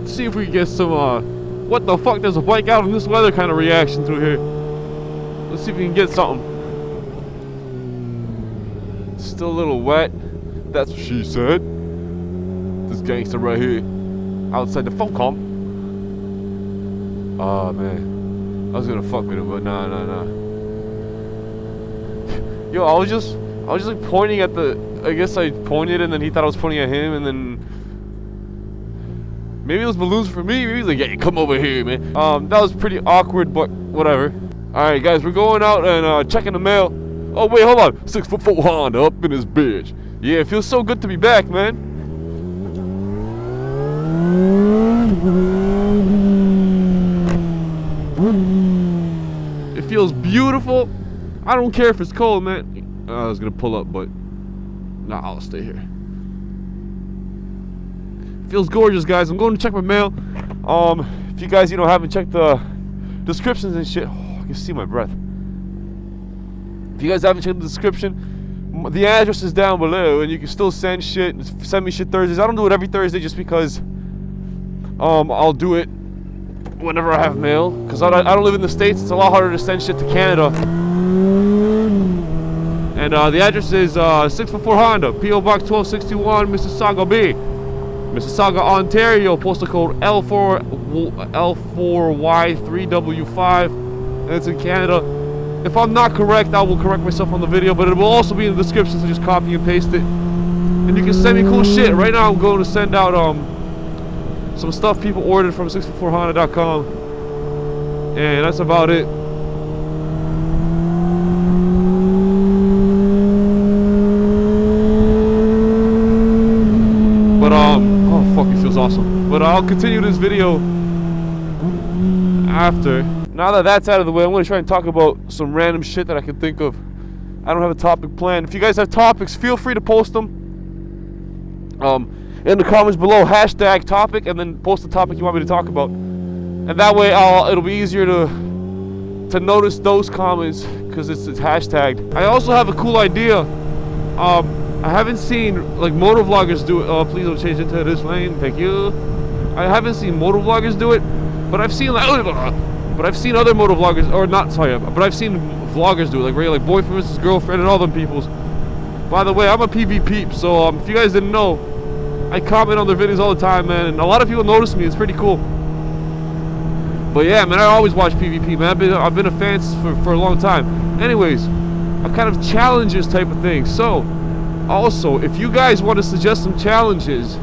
See if we can get some, what the fuck, there's a bike out in this weather kind of reaction through here. Let's see if we can get something. Still a little wet. That's what she said. This gangster right here. Outside the phone call. Oh, man. I was gonna fuck with him, but nah. Yo, I was just like pointing at the, I guess I pointed and then he thought I was pointing at him and then maybe it was balloons for me. Maybe he was like, yeah, come over here, man. That was pretty awkward, but whatever. Alright, guys, we're going out and checking the mail. Oh, wait, hold on. 6'4" Honda up in his bitch. Yeah, it feels so good to be back, man. It feels beautiful. I don't care if it's cold, man. I was gonna pull up, but nah, I'll stay here. Feels gorgeous, guys. I'm going to check my mail. If you guys, haven't checked the descriptions and shit, I can see my breath. If you guys haven't checked the description, the address is down below, and you can still send shit. Send me shit Thursdays. I don't do it every Thursday just because I'll do it whenever I have mail. Because I don't live in the States. It's a lot harder to send shit to Canada. And the address is 6'4" Honda, P.O. Box 1261, Mississauga B, Mississauga, Ontario, postal code L4Y3W5, and it's in Canada. If I'm not correct, I will correct myself on the video, but it will also be in the description, so just copy and paste it. And you can send me cool shit. Right now I'm going to send out some stuff people ordered from 644honda.com, and that's about it. But oh fuck, it feels awesome. But I'll continue this video after. Now that that's out of the way, I'm going to try and talk about some random shit that I can think of. I don't have a topic planned. If you guys have topics, feel free to post them in the comments below. Hashtag topic, and then post the topic you want me to talk about. And that way, it'll be easier to notice those comments because it's hashtagged. I also have a cool idea. I haven't seen like motovloggers do it. Oh, please don't change into this lane. Thank you. I haven't seen motovloggers do it, but I've seen like. But I've seen other motovloggers, or not, sorry, but I've seen vloggers do it, like boyfriend versus girlfriend and all them peoples. By the way, I'm a PV peep, so if you guys didn't know, I comment on their videos all the time, man, and a lot of people notice me. It's pretty cool. But yeah, man, I always watch PvP, man. I've been a fan for a long time. Anyways, a kind of challenges type of thing. So, also, if you guys want to suggest some challenges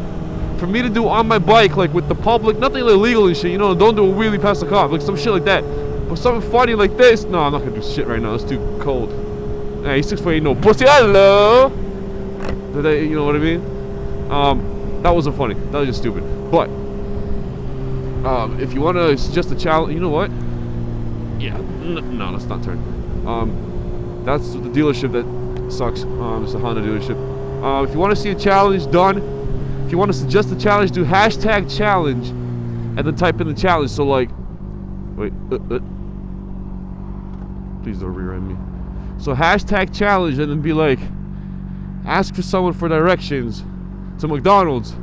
for me to do on my bike, like with the public, nothing illegal and shit, don't do a wheelie past the cop, like some shit like that. But something funny like this, no, I'm not gonna do shit right now. It's too cold. Hey, 6'8", no pussy. Hello. You know what I mean? That wasn't funny. That was just stupid. But if you want to suggest a challenge, you know what? Yeah. No, let's not turn. That's the dealership that sucks. It's a Honda dealership. If you want to see a challenge done. If you want to suggest a challenge, do hashtag challenge and then type in the challenge. So like, wait, please don't rear-end me. So hashtag challenge and then be like, ask for someone for directions to McDonald's,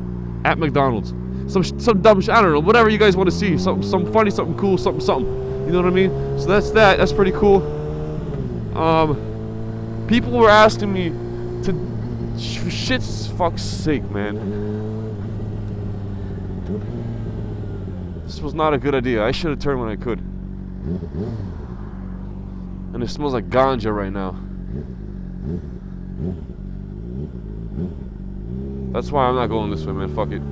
at McDonald's. Some dumb shit, I don't know, whatever you guys want to see. Something funny, something cool, something. You know what I mean? So that's that. That's pretty cool. People were asking me to, for shit's fuck's sake, man. This was not a good idea. I should have turned when I could. And it smells like ganja right now. That's why I'm not going this way, man. Fuck it.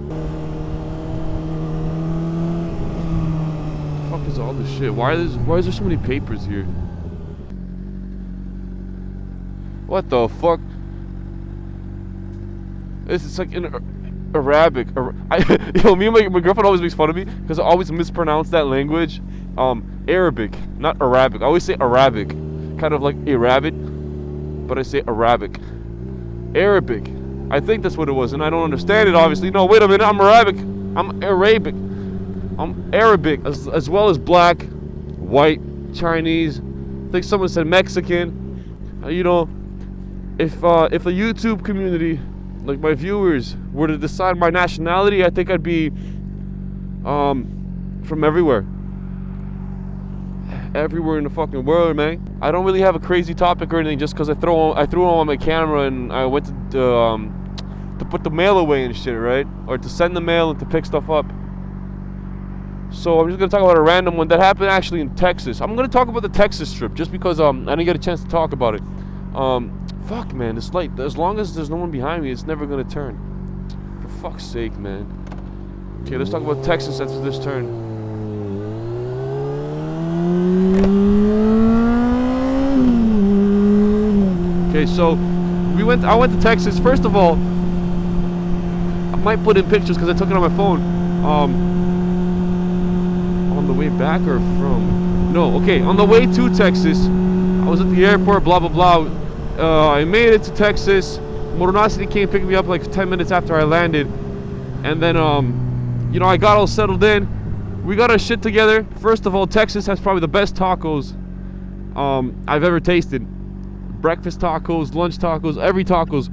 What the fuck is all this shit? Why is there so many papers here? What the fuck? It's like in Arabic. Me and my girlfriend always makes fun of me because I always mispronounce that language. Arabic, not Arabic. I always say Arabic, kind of like a rabbit, but I say Arabic. Arabic. I think that's what it was, and I don't understand it, obviously. No, wait a minute. I'm Arabic. I'm Arabic. I'm Arabic, as well as black, white, Chinese. I think someone said Mexican. If the YouTube community like my viewers were to decide my nationality, I think I'd be from everywhere in the fucking world, man. I don't really have a crazy topic or anything, just because I threw on my camera and I went to put the mail away and shit, right? Or to send the mail and to pick stuff up. So I'm just gonna talk about a random one that happened actually in Texas. I'm gonna talk about the Texas trip just because I didn't get a chance to talk about it. Fuck, man, this light, as long as there's no one behind me, it's never gonna turn. For fuck's sake, man. Okay, let's talk about Texas after this turn. Okay, so I went to Texas. First of all, I might put in pictures because I took it on my phone. On the way back or from? No, okay, on the way to Texas, I was at the airport, blah, blah, blah. I made it to Texas. Motorocity came pick me up like 10 minutes after I landed. And then, you know, I got all settled in. We got our shit together. First of all, Texas has probably the best tacos I've ever tasted. Breakfast tacos, lunch tacos, every tacos.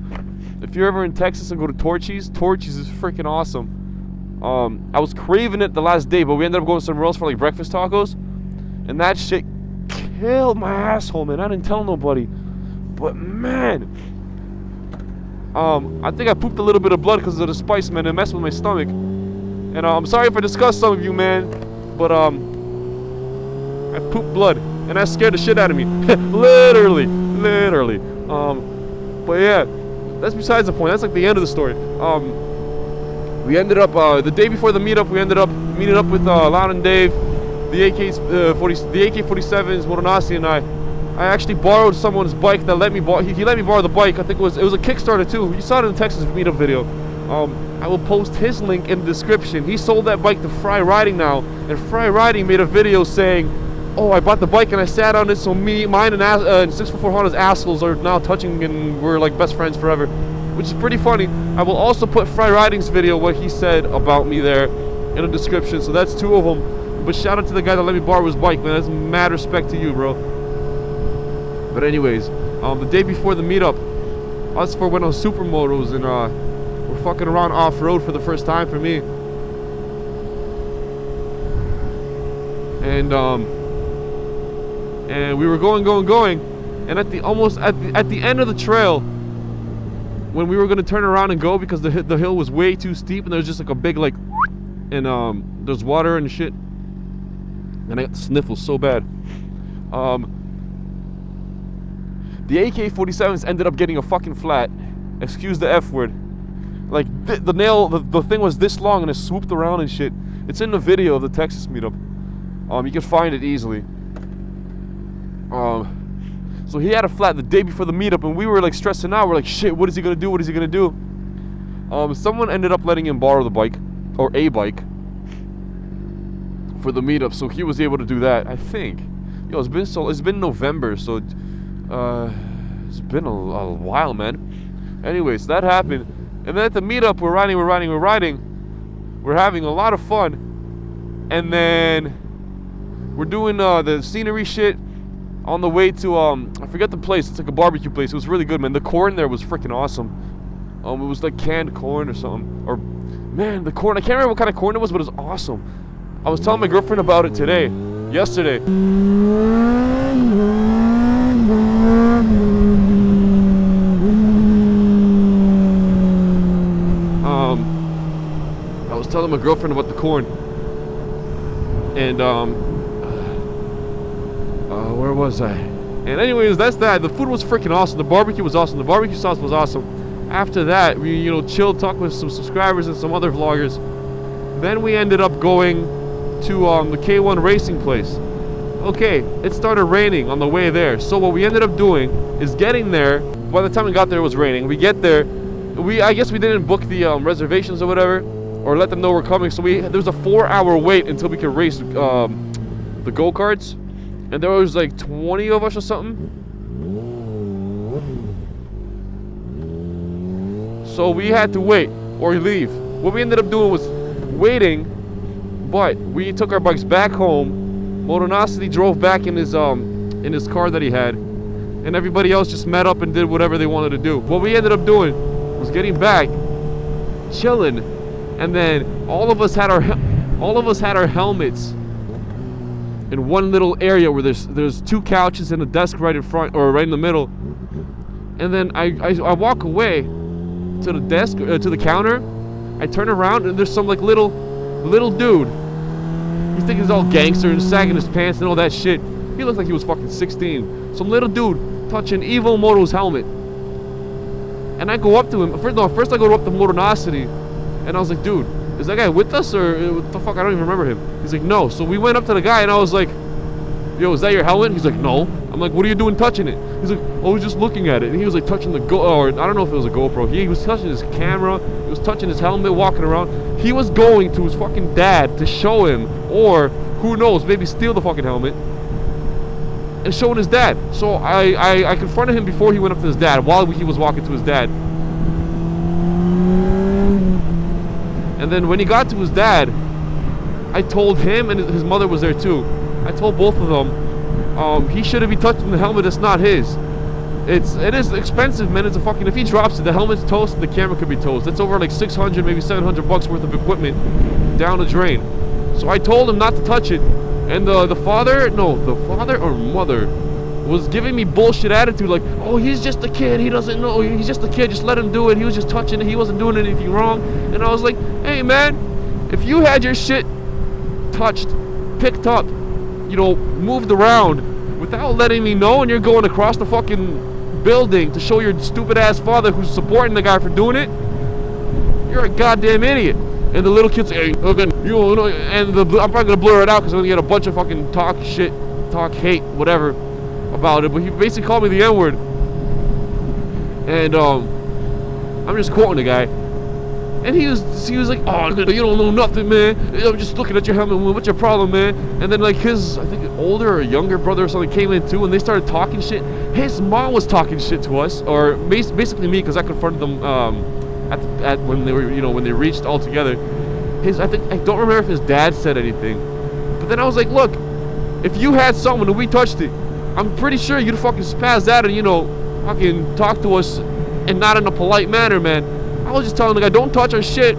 If you're ever in Texas and go to Torchy's is freaking awesome. I was craving it the last day, but we ended up going somewhere else for like breakfast tacos. And that shit killed my asshole, man. I didn't tell nobody. But man, I think I pooped a little bit of blood because of the spice, man. It messed with my stomach. And I'm sorry if I disgust some of you, man. But I pooped blood, and that scared the shit out of me. Literally. But yeah, that's besides the point. That's like the end of the story. We ended up the day before the meetup. We ended up meeting up with Loud and Dave, the AK-47s, Moronasi, and I actually borrowed someone's bike that let me he let me borrow the bike. I think it was a Kickstarter too. You saw it in the Texas meetup video. I will post his link in the description. He sold that bike to Fry Riding now, and Fry Riding made a video saying, "Oh, I bought the bike and I sat on it, so mine and 644 Honda's assholes are now touching and we're like best friends forever," which is pretty funny. I will also put Fry Riding's video, what he said about me there, in the description. So that's two of them. But shout out to the guy that let me borrow his bike, man. That's mad respect to you, bro. But anyways, the day before the meetup, us four went on supermotos and we're fucking around off-road for the first time for me. And we were going, and at the end of the trail, when we were gonna turn around and go because the hill was way too steep and there was just like a big like, and there's water and shit, and I got the sniffles so bad. The AK-47s ended up getting a fucking flat. Excuse the F word. Like the thing was this long and it swooped around and shit. It's in the video of the Texas meetup. You can find it easily. So he had a flat the day before the meetup, and we were like stressing out. We're like, shit, what is he gonna do? Someone ended up letting him borrow the bike, or a bike, for the meetup, so he was able to do that, I think. Yo, it's been November, so it's been a while, man. Anyways, that happened, and then at the meetup, we're riding. We're having a lot of fun, and then we're doing the scenery shit. On the way to, I forget the place. It's like a barbecue place. It was really good, man. The corn there was freaking awesome. It was like canned corn or something. Or, man, the corn. I can't remember what kind of corn it was, but it was awesome. I was telling my girlfriend about it yesterday. I was telling my girlfriend about the corn. And, where was I? And anyways, that's that. The food was freaking awesome. The barbecue was awesome. The barbecue sauce was awesome. After that, we, chilled, talked with some subscribers and some other vloggers. Then we ended up going to the K1 racing place. Okay, it started raining on the way there. So what we ended up doing is getting there. By the time we got there, it was raining. We get there. I guess we didn't book the reservations or whatever, or let them know we're coming. So there was a 4-hour wait until we could race the go-karts. And there was like 20 of us or something. So we had to wait or leave. What we ended up doing was waiting, but we took our bikes back home. Moronocity drove back in his car that he had, and everybody else just met up and did whatever they wanted to do. What we ended up doing was was getting back, chilling, and then all of us had our helmets in one little area where there's 2 couches and a desk right in front, or right in the middle. And then I walk away to the desk, to the counter. I turn around and there's some like little dude. You think he's all gangster and sagging his pants and all that shit. He looked like he was fucking 16. Some little dude touching Evo Moto's helmet. And I go up to him. First I go up to Motornosity, and I was like, dude, is that guy with us, or what the fuck? I don't even remember him. He's like, no. So we went up to the guy, and I was like, yo, is that your helmet? He's like, no. I'm like, what are you doing touching it? He's like, oh, I was just looking at it. And he was like touching or I don't know if it was a GoPro. He was touching his camera. He was touching his helmet, walking around. He was going to his fucking dad to show him, or who knows, maybe steal the fucking helmet and showing his dad. So I confronted him before he went up to his dad, while he was walking to his dad. And then when he got to his dad, I told him, and his mother was there too, I told both of them, he shouldn't be touching the helmet that's not his. It is expensive, man. It's a fucking, if he drops it, the helmet's toast, the camera could be toast. That's over like 600, maybe 700 bucks worth of equipment down the drain. So I told him not to touch it. And the father or mother was giving me bullshit attitude, like, oh, he's just a kid, he doesn't know, he's just a kid, just let him do it, he was just touching it, he wasn't doing anything wrong. And I was like, hey man, if you had your shit touched, picked up, you know, moved around without letting me know, and you're going across the fucking building to show your stupid ass father who's supporting the guy for doing it, you're a goddamn idiot. And the little kids, hey, okay, you know, and I'm probably gonna blur it out because I'm gonna get a bunch of fucking talk hate, whatever about it. But he basically called me the N-word, and I'm just quoting the guy, and he was like, oh, you don't know nothing, man. I'm just looking at your helmet. What's your problem, man? And then like his, I think older or younger brother or something came in too, and they started talking shit. His mom was talking shit to us, or basically me, because I confronted them at when they were, you know, when they reached all together. I don't remember if his dad said anything, but then I was like, look, if you had someone and we touched it, I'm pretty sure you'd fucking spaz out and, you know, fucking talk to us, and not in a polite manner, man. I was just telling the guy, don't touch our shit,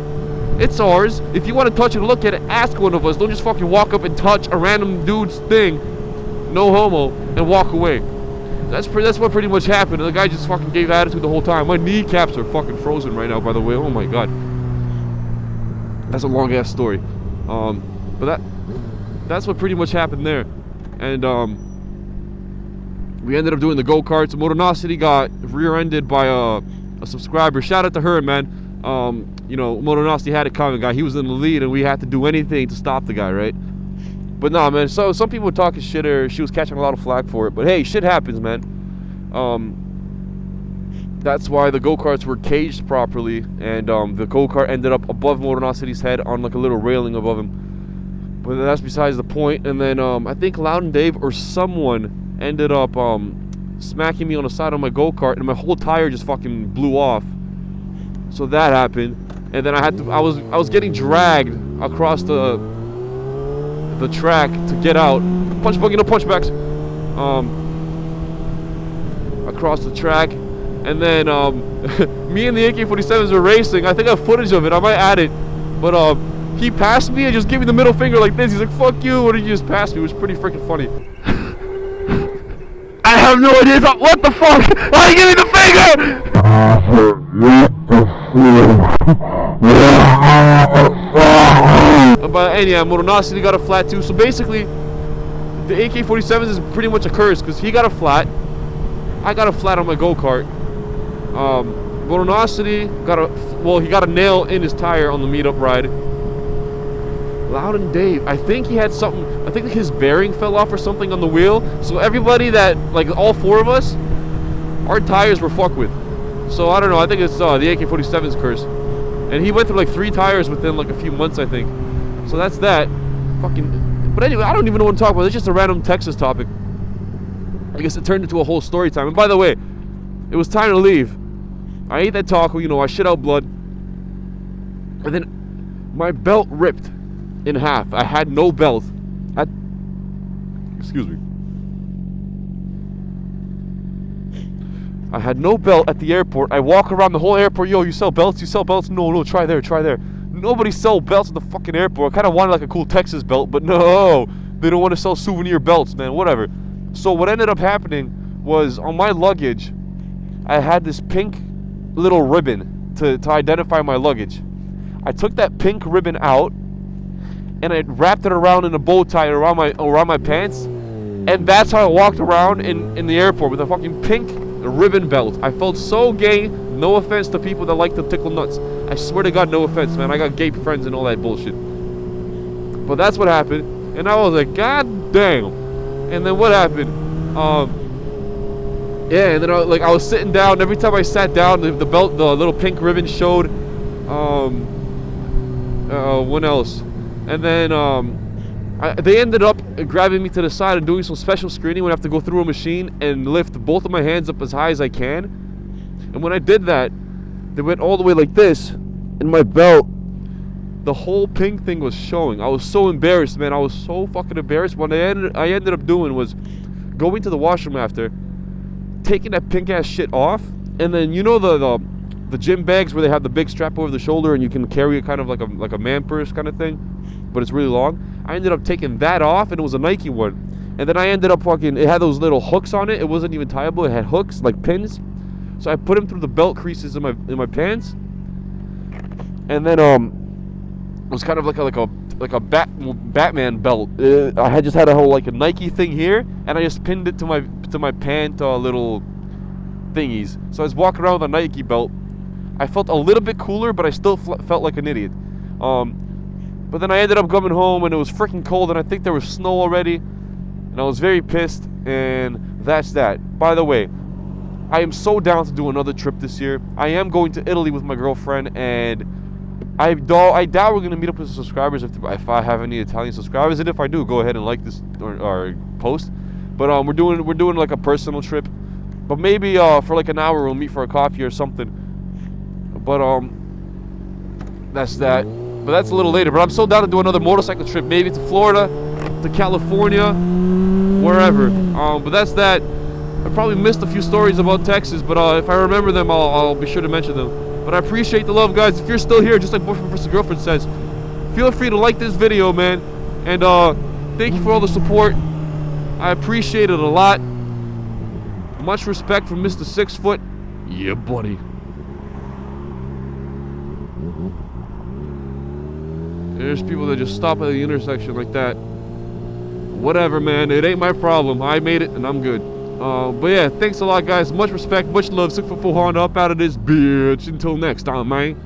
it's ours. If you want to touch it, look at it, ask one of us. Don't just fucking walk up and touch a random dude's thing, no homo, and walk away. That's what pretty much happened. And the guy just fucking gave attitude the whole time. My kneecaps are fucking frozen right now, by the way. Oh my god, that's a long ass story. But that's what pretty much happened there. And we ended up doing the go-karts. Motornosity got rear-ended by a subscriber. Shout out to her, man. You know, Motornosity had it coming, guy. He was in the lead, and we had to do anything to stop the guy, right? But nah, man, so some people were talking shit, or she was catching a lot of flack for it. But hey, shit happens, man. That's why the go-karts were caged properly, and the go-kart ended up above Motornosity's head on like a little railing above him. But that's besides the point. And then I think Loud and Dave or someone ended up smacking me on the side of my go-kart, and my whole tire just fucking blew off. So that happened. And then I was getting dragged across the track to get out. Punch buggy, no punchbacks. Across the track. And then me and the AK-47s were racing. I think I have footage of it. I might add it. But he passed me and just gave me the middle finger like this. He's like, fuck you. What did you just pass me? It was pretty freaking funny. I have no idea. What the fuck? Why you give me the finger? But anyhow, Motornosity got a flat too. So basically, the AK-47s is pretty much a curse, because he got a flat. I got a flat on my go-kart. Motornosity he got a nail in his tire on the meetup ride. Loud and Dave, I think he had something, I think his bearing fell off or something on the wheel. So everybody that, like all four of us, our tires were fucked with. So I don't know, I think it's the AK-47's curse. And he went through like 3 tires within like a few months, I think. So that's that. Fucking, but anyway, I don't even know what to talk about. It's just a random Texas topic. I guess it turned into a whole story time. And by the way, it was time to leave. I ate that taco, you know, I shit out blood. And then my belt ripped in half. I had no belt. Excuse me. I had no belt at the airport. I walk around the whole airport. Yo, you sell belts? You sell belts? No, try there, try there. Nobody sell belts at the fucking airport. I kind of wanted like a cool Texas belt, but no. They don't want to sell souvenir belts, man. Whatever. So what ended up happening was on my luggage, I had this pink little ribbon to identify my luggage. I took that pink ribbon out and I wrapped it around in a bow tie around my pants, and that's how I walked around in the airport with a fucking pink ribbon belt. I felt so gay. No offense to people that like to tickle nuts. I swear to God, no offense, man. I got gay friends and all that bullshit. But that's what happened, and I was like, God damn. And then what happened? Yeah, and then I was sitting down. And every time I sat down, the belt, the little pink ribbon showed. What else? And then they ended up grabbing me to the side and doing some special screening when I have to go through a machine and lift both of my hands up as high as I can. And when I did that, they went all the way like this, and my belt, the whole pink thing was showing. I was so embarrassed, man. I was so fucking embarrassed. What I ended up doing was going to the washroom after, taking that pink ass shit off, and then you know the gym bags where they have the big strap over the shoulder and you can carry it kind of like a man purse kind of thing, but it's really long. I ended up taking that off, and it was a Nike one. And then I ended up it had those little hooks on it. It wasn't even tieable. It had hooks like pins. So I put them through the belt creases in my pants. And then it was kind of like a Batman belt. I had just had a whole like a Nike thing here, and I just pinned it to my pant little thingies. So I was walking around with a Nike belt. I felt a little bit cooler, but I still felt like an idiot. But then I ended up coming home, and it was freaking cold, and I think there was snow already, and I was very pissed, and that's that. By the way, I am so down to do another trip this year. I am going to Italy with my girlfriend, and I doubt we're going to meet up with subscribers if I have any Italian subscribers, and if I do, go ahead and like this or post. But we're doing like a personal trip, but maybe for like an hour we'll meet for a coffee or something. But that's that. But that's a little later. But I'm so down to do another motorcycle trip, maybe to Florida, to California, wherever. But that's that. I probably missed a few stories about Texas, but if I remember them, I'll be sure to mention them. But I appreciate the love, guys. If you're still here, just like Boyfriend vs. Girlfriend says, feel free to like this video, man. And thank you for all the support. I appreciate it a lot. Much respect from Mr. 6 Foot. Yeah, buddy. There's people that just stop at the intersection like that. Whatever, man. It ain't my problem. I made it, and I'm good. But yeah, thanks a lot, guys. Much respect, much love. 6 Foot Full Honda up out of this bitch. Until next time, man.